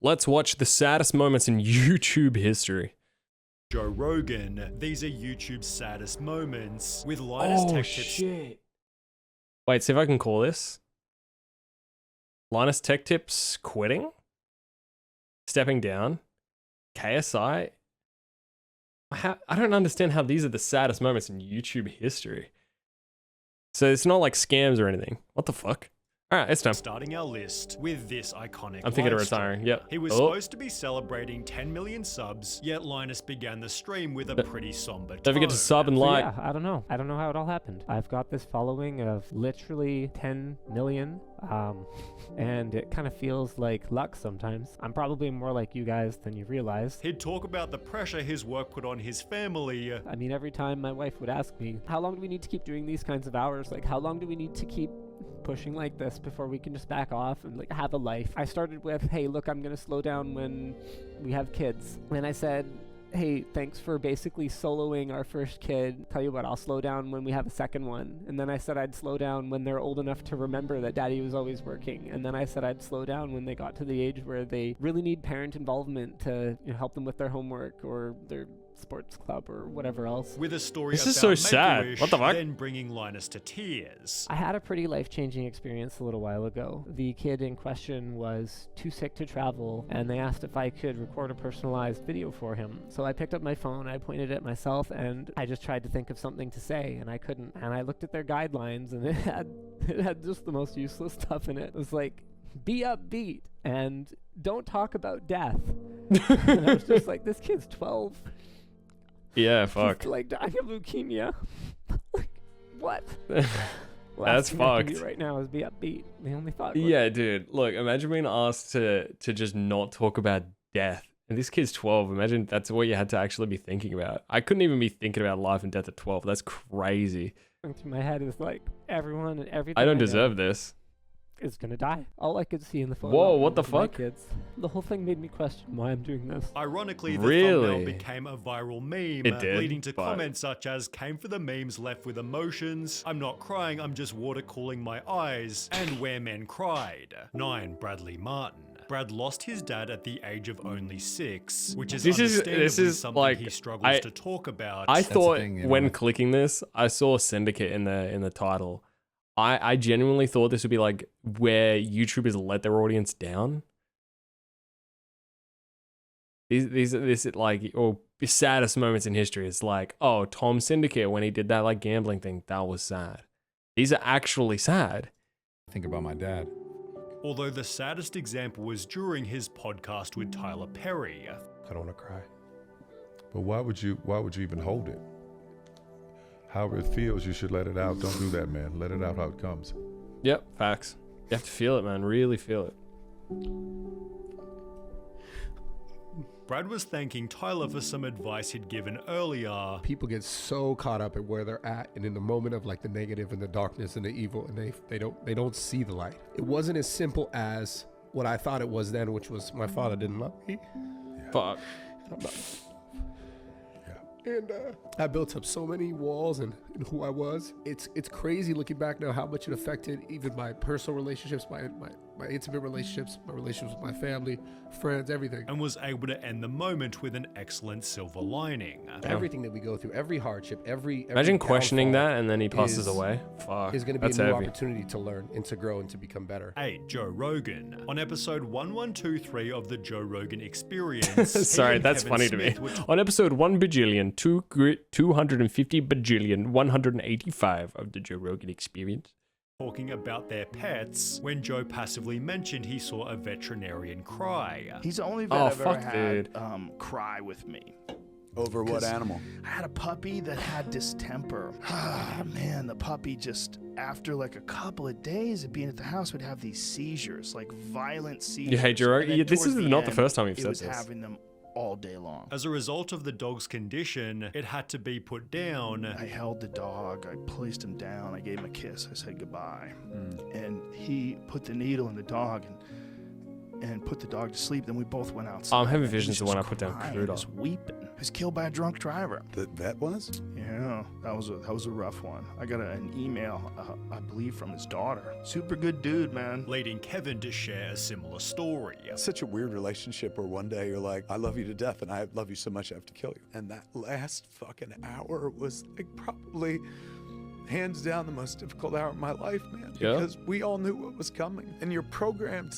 Let's watch the saddest moments in YouTube history. Joe Rogan. These are YouTube's saddest moments with Linus Tech Tips. Shit. Wait, see if I can call this. Linus Tech Tips quitting? Stepping down? KSI? I don't understand how these are the saddest moments in YouTube history. So it's not like scams or anything. What the fuck? All right, it's time. Starting our list with this iconic I'm thinking of live stream. retiring, yep. He was supposed to be celebrating 10 million subs, yet Linus began the stream with a pretty somber tone. Don't forget to sub and like. Yeah, I don't know. I don't know how it all happened. I've got this following of literally 10 million, and it kind of feels like luck sometimes. I'm probably more like you guys than you realize. He'd talk about the pressure his work put on his family. I mean, every time my wife would ask me, how long do we need to keep doing these kinds of hours? Like, how long do we need to keep pushing like this before we can just back off and like have a life? I started with, hey, look, I'm gonna slow down when we have kids. And I said, hey, thanks for basically soloing our first kid. Tell you what, I'll slow down when we have a second one. And then I said I'd slow down when they're old enough to remember that daddy was always working. And then I said I'd slow down when they got to the age where they really need parent involvement to help them with their homework or their sports club or whatever else. With a story This about is so sad. Make-A-Wish, What the fuck? then bringing Linus to tears. I had a pretty life-changing experience a little while ago. The kid in question was too sick to travel, and they asked if I could record a personalized video for him. So I picked up my phone, I pointed at myself, and I just tried to think of something to say, and I couldn't. And I looked at their guidelines, and it had just the most useless stuff in it. It was like, be upbeat, and don't talk about death. And I was just like, this kid's 12. Yeah, fuck. He's like dying of leukemia. Like, what? That's fucked. Right now is be upbeat. The only thought. Yeah, dude. Look, imagine being asked to just not talk about death. And this kid's 12. Imagine that's what you had to actually be thinking about. I couldn't even be thinking about life and death at 12. That's crazy. Going through my head is like everyone and everything. I don't deserve this. Is gonna die. All I could see in the photo. Whoa, what the was my fuck? kids. The whole thing made me question why I'm doing this. Ironically, the Really? thumbnail became a viral meme, It did, leading to but- comments such as, came for the memes left with emotions, I'm not crying, I'm just water cooling my eyes, and where men cried. 9. Bradley Martin. Brad lost his dad at the age of only 6, which is understandably something like, he struggles to talk about. I thought thing, when clicking this, I saw Syndicate in the title. I genuinely thought this would be like where YouTubers let their audience down. These like, or saddest moments in history. It's like, oh, Tom Syndicate when he did that like gambling thing, that was sad. These are actually sad. Think about my dad. Although the saddest example was during his podcast with Tyler Perry. I don't want to cry. But why would you even hold it? However it feels, you should let it out. Don't do that, man. Let it out how it comes. Yep, facts. You have to feel it, man. Really feel it. Brad was thanking Tyler for some advice he'd given earlier. People get so caught up at where they're at and in the moment of like the negative and the darkness and the evil, and they don't see the light. It wasn't as simple as what I thought it was then, which was my father didn't love me. Fuck. And I built up so many walls and who I was. It's crazy looking back now how much it affected even my personal relationships, my intimate relationships, my relationships with my family, friends, everything. And was able to end the moment with an excellent silver lining. Everything that we go through, every hardship, every Imagine questioning downfall that and then he passes is- away. Fuck. is going to be That's a new heavy. opportunity to learn and to grow and to become better. 8. Joe Rogan. On episode 1123 of the Joe Rogan Experience. Sorry, he and that's Kevin funny to me. Smith were On episode 1 bajillion, 250 bajillion, 185 of the Joe Rogan Experience. talking about their pets when Joe passively mentioned he saw a veterinarian cry. He's the only vet Oh, I've ever fuck, had dude. cry with me. Over what 'Cause animal? I had a puppy that had distemper. Ah, man, the puppy just, after like a couple of days of being at the house, would have these seizures, like violent seizures. You hate Joe Rogan? And then This towards is the not the end, first time you've it said was this. having them all day long. As a result of the dog's condition, it had to be put down. I held the dog, I placed him down, I gave him a kiss, I said goodbye. And he put the needle in the dog and put the dog to sleep. Then we both went outside. I'm having and he visions was of when I just put down crying, Crudo. just weeping. He was killed by a drunk driver. The vet was? Yeah. know, that was a rough one. I got an email, I believe, from his daughter. Super good dude, man. Leading Kevin to share a similar story. It's such a weird relationship where one day you're like, I love you to death and I love you so much I have to kill you. And that last fucking hour was like probably hands down the most difficult hour of my life, man. Yeah. Because we all knew what was coming. And you're programmed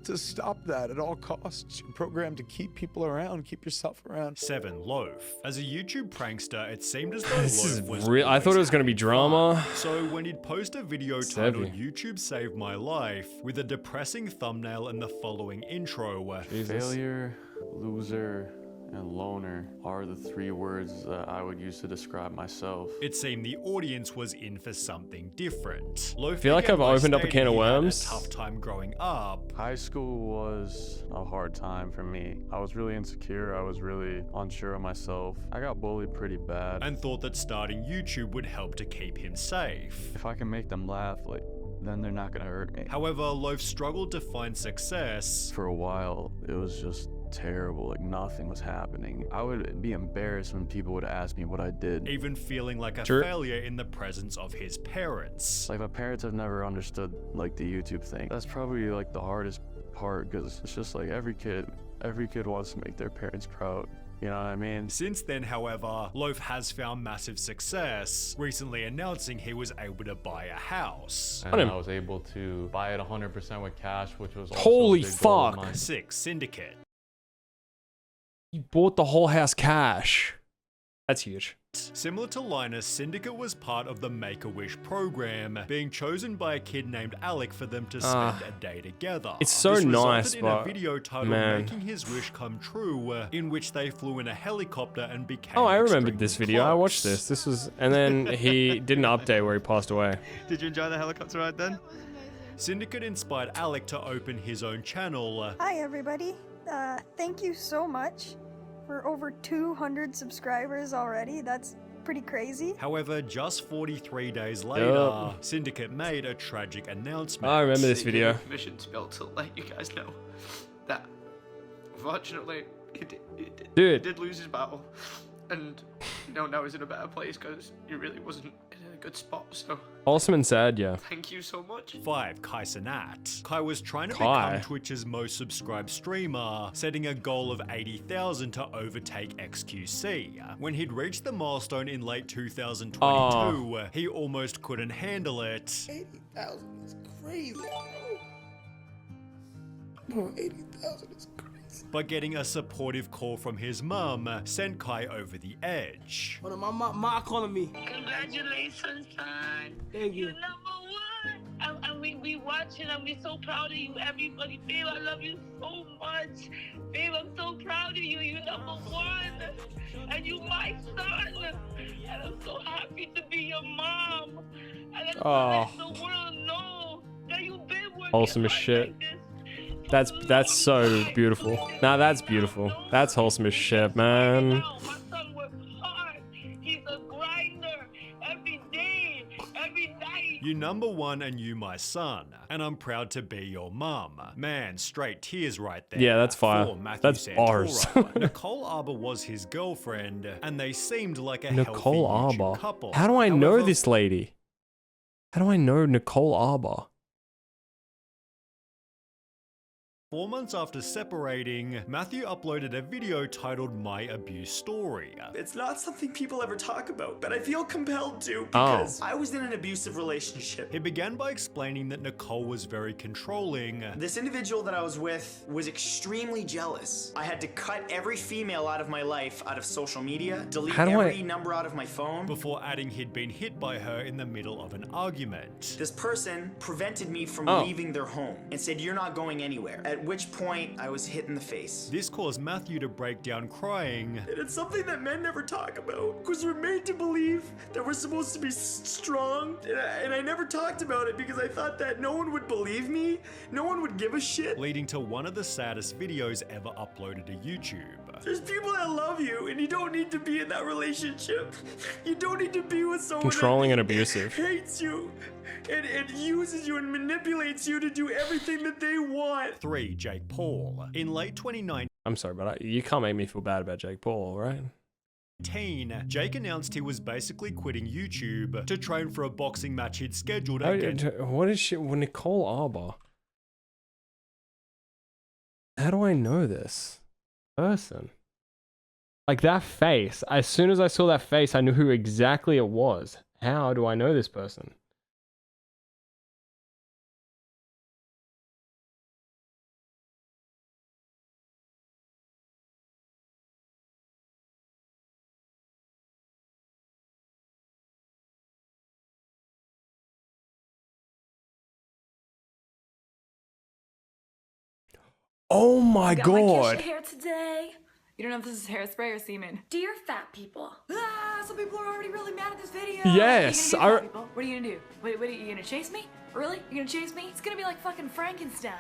to stop that at all costs. You're programmed to keep people around, keep yourself around. 7. Loaf. As a YouTube prankster, it seemed as though This is Loaf was real. I thought it was going to be drama. So when he'd post a video It's titled heavy. YouTube Saved My Life with a depressing thumbnail and the following intro, Jesus. Failure, loser, and loner are the 3 words that I would use to describe myself. it seemed the audience was in for something different. Loaf I feel like began I've by opened up a stating can of he had worms. a tough time growing up. High school was a hard time for me. I was really insecure. I was really unsure of myself. I got bullied pretty bad. And thought that starting YouTube would help to keep him safe. If I can make them laugh, like, then they're not gonna hurt me. However, Loaf struggled to find success. For a while, it was just terrible. Like, nothing was happening. I would be embarrassed when people would ask me what I did. Even feeling like a Sure. failure in the presence of his parents. Like, my parents have never understood, like, the YouTube thing. That's probably, like, the hardest part, because it's just like every kid wants to make their parents proud. You know what I mean? Since then, however, Loaf has found massive success, recently announcing he was able to buy a house. And I was able to buy it 100% with cash, which was also Holy a big goal of fuck. mine. 6. Syndicate. He bought the whole house cash. That's huge. Similar to Linus, Syndicate was part of the Make-A-Wish program, being chosen by a kid named Alec for them to spend a day together. It's so This resulted nice, in but a video titled man. Making His Wish Come True, in which they flew in a helicopter and became Oh, I remembered this extremely video. I close. watched this. This was, and then he did an update where he passed away. Did you enjoy the helicopter ride then? Syndicate inspired Alec to open his own channel, Hi everybody, thank you so much for over 200 subscribers already. That's pretty crazy. However, just 43 days later, Yup. Syndicate made a tragic announcement. I remember this video. Mission to be able to let you guys know that unfortunately he Dude. did lose his battle, and now he's in a better place because he really wasn't in a good spot. So Awesome and sad, yeah. thank you so much. 5. Kai Sanat. Kai was trying to Kai. become Twitch's most subscribed streamer, setting a goal of 80,000 to overtake XQC. When he'd reached the milestone in late 2022, he almost couldn't handle it. 80,000 is crazy. Bro, 80,000 is crazy. But getting a supportive call from his mum sent Kai over the edge. Hold on, my mom calling me. Congratulations, son. Thank you. You're number 1. And we watching and we're so proud of you, everybody. Babe, I love you so much. Babe, I'm so proud of you. You're number 1. And you my son. And I'm so happy to be your mom. And I just want to let the world know that you've been working Wholesome as hard shit. like this. That's so beautiful. Nah, that's beautiful. That's wholesome as shit, man. My son works hard. He's a grinder every day, every night. You number 1 and you my son. And I'm proud to be your mum. Man, straight tears right there. Yeah, that's fire. For Matthew That's Santora. bars. Nicole Arbor was his girlfriend, and they seemed like a Nicole healthy YouTube Arbor. couple. How do I know However, this lady? How do I know Nicole Arbor? 4 months after separating, Matthew uploaded a video titled My Abuse Story. It's not something people ever talk about, but I feel compelled to because I was in an abusive relationship. He began by explaining that Nicole was very controlling. This individual that I was with was extremely jealous. I had to cut every female out of my life, out of social media, delete every number out of my phone. Before adding he'd been hit by her in the middle of an argument. This person prevented me from leaving their home and said, "You're not going anywhere." At which point, I was hit in the face. This caused Matthew to break down crying. And it's something that men never talk about, because we're made to believe that we're supposed to be strong, and I never talked about it because I thought that no one would believe me, no one would give a shit. Leading to one of the saddest videos ever uploaded to YouTube. There's people that love you, and you don't need to be in that relationship. You don't need to be with someone Controlling that and abusive. hates you, and uses you and manipulates you to do everything that they want. 3. Jake Paul. In late 2019, I'm sorry, but you can't make me feel bad about Jake Paul, right? Jake announced he was basically quitting YouTube to train for a boxing match he'd scheduled Oh, against. what is she? Nicole Arbour. How do I know this person? Like that face. As soon as I saw that face, I knew who exactly it was. How do I know this person? Oh my Got my god. Kesha hair today. You don't know if this is hairspray or semen. Dear fat people. Some people are already really mad at this video. Yes, What are you gonna do, fat people? What are you gonna do? What are you gonna chase me? Really? You're gonna chase me? It's gonna be like fucking Frankenstein.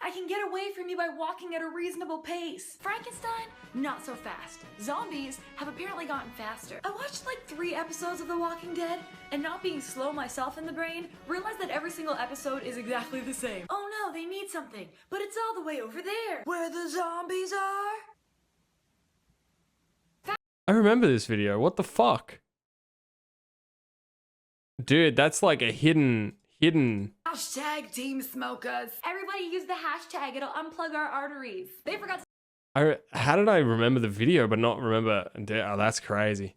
I can get away from you by walking at a reasonable pace. Frankenstein, not so fast. Zombies have apparently gotten faster. I watched like 3 episodes of The Walking Dead, and not being slow myself in the brain, realized that every single episode is exactly the same. Oh no, they need something, but it's all the way over there, where the zombies are. I remember this video. What the fuck? Dude, that's like a hidden. Hashtag team smokers. Everybody use the hashtag, it'll unplug our arteries. They forgot to How did I remember the video but not remember? Oh, that's crazy.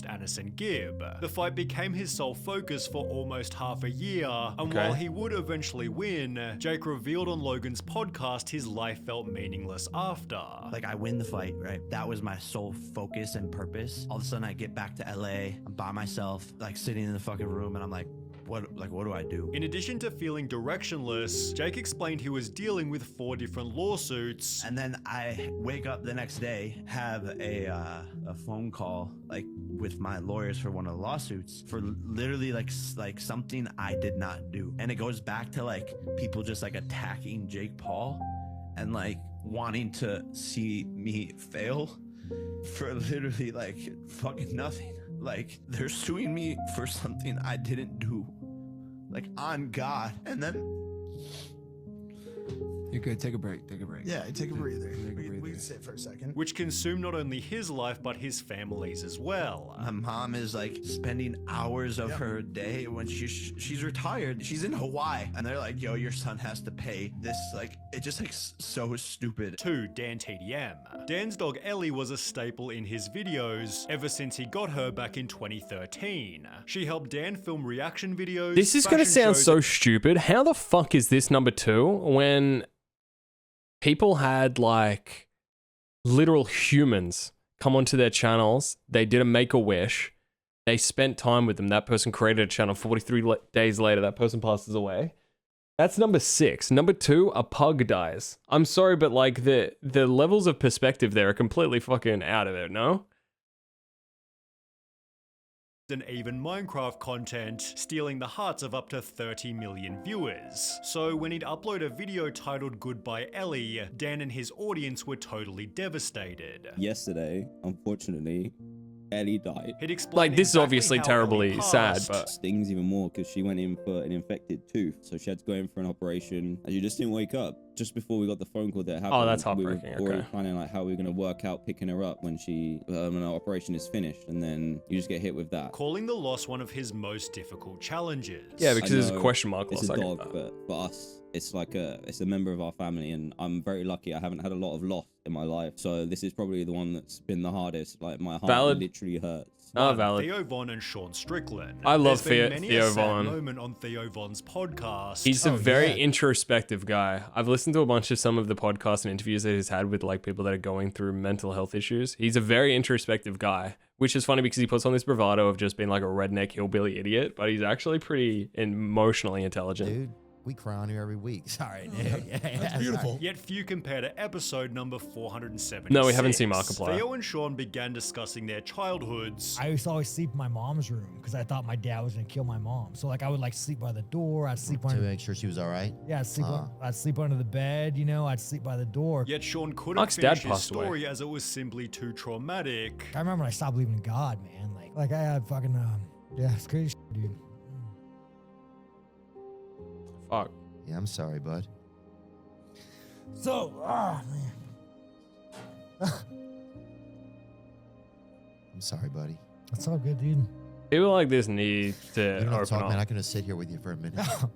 Anderson Gibb. The fight became his sole focus for almost half a year, and Okay. while he would eventually win, Jake revealed on Logan's podcast his life felt meaningless after. Like, I win the fight, right? That was my sole focus and purpose. All of a sudden, I get back to LA, I'm by myself, like sitting in the fucking room, and I'm like, what do I do? In addition to feeling directionless, Jake explained he was dealing with 4 different lawsuits. And then I wake up the next day, have a phone call, like, with my lawyers for one of the lawsuits for literally like something I did not do. And it goes back to like people just like attacking Jake Paul and like wanting to see me fail for literally like fucking nothing. Like, they're suing me for something I didn't do, like, on God. And then you're good. Take a break. Take a break. Yeah, take a breather. Take a breather. We can sit for a second. Which consumed not only his life, but his family's as well. My mom is like spending hours of her day when she's retired. She's in Hawaii, and they're like, yo, your son has to pay this. Like, it just like so stupid. 2. Dan TDM. Dan's dog Ellie was a staple in his videos ever since he got her back in 2013. She helped Dan film reaction videos. This is going to fashion sound shows, so stupid. How the fuck is this number 2 when people had like literal humans come onto their channels? They did a Make-A-Wish. They spent time with them. That person created a channel. 43 days later, that person passes away. That's number 6. Number 2, a pug dies. I'm sorry, but like the levels of perspective there are completely fucking out of it, no? and even Minecraft content, stealing the hearts of up to 30 million viewers. So when he'd upload a video titled Goodbye Ellie, Dan and his audience were totally devastated. Yesterday, unfortunately, Ellie died. He'd explained Like, this is exactly obviously how terribly Ellie sad, passed. but Stings even more because she went in for an infected tooth, so she had to go in for an operation, and she just didn't wake up. Just before we got the phone call that happened, oh, that's we were heartbreaking. already Okay. planning like how we were gonna work out picking her up when when our operation is finished, and then you just get hit with that. Calling the loss one of his most difficult challenges. Yeah, because I there's a know question mark It's loss. a I get dog, that. but for us, it's like it's a member of our family, and I'm very lucky. I haven't had a lot of loss in my life, so this is probably the one that's been the hardest. Like, my heart Valid. literally hurts. Oh, valid. Theo Von and Sean Strickland. I love There's been many Theo a sad Von. moment on Theo Von's podcast. He's a very introspective guy. I've listened to a bunch of some of the podcasts and interviews that he's had with like people that are going through mental health issues. He's a very introspective guy, which is funny because he puts on this bravado of just being like a redneck hillbilly idiot, but he's actually pretty emotionally intelligent. Dude, we cry on here every week. Sorry, dude. That's beautiful. Yet few compare to episode number 476. No, we haven't seen Markiplier. Theo and Sean began discussing their childhoods. I used to always sleep in my mom's room because I thought my dad was gonna kill my mom. So like I would like sleep by the door. I'd sleep To under. make sure she was all right. Yeah, I'd sleep under the bed. You know, I'd sleep by the door. Yet Sean couldn't Mark's finish dad his passed away. story as it was simply too traumatic. I remember when I stopped believing in God, man. Like I had fucking yeah, it's crazy, shit, dude. Fuck. Yeah, I'm sorry, bud. So, man. I'm sorry, buddy. That's all good, dude. People like this need to You don't have to open talk, up. man. I can just sit here with you for a minute. I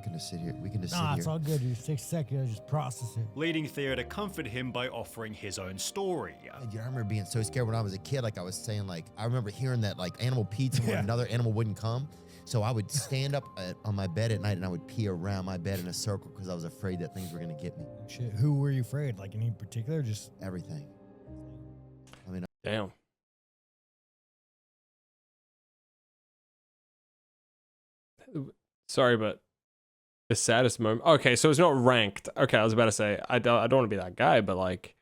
can just sit here. We can just sit Nah, here. it's all good, dude. 6 seconds, just process it. leading Theo to comfort him by offering his own story. I remember being so scared when I was a kid. Like I was saying, like I remember hearing that like animal peed when another animal wouldn't come. So I would stand up on my bed at night and I would pee around my bed in a circle because I was afraid that things were gonna get me. Shit, who were you afraid? Like any particular? Just everything. I mean, Damn. Sorry, but the saddest moment. Okay, so it's not ranked. Okay, I was about to say I don't want to be that guy, but like,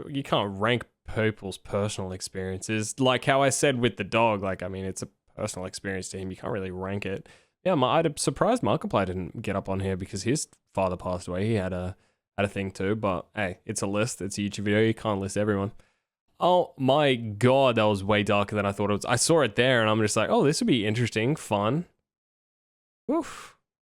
you can't rank people's personal experiences. Like how I said with the dog. Like, I mean, it's a personal experience to him. You can't really rank it. Yeah, I'd surprised Markiplier didn't get up on here because his father passed away. He had a thing too. But hey, it's a list. It's a YouTube video. You can't list everyone. Oh my god, that was way darker than I thought it was. I saw it there and I'm just like, oh, this would be interesting, fun. Oof.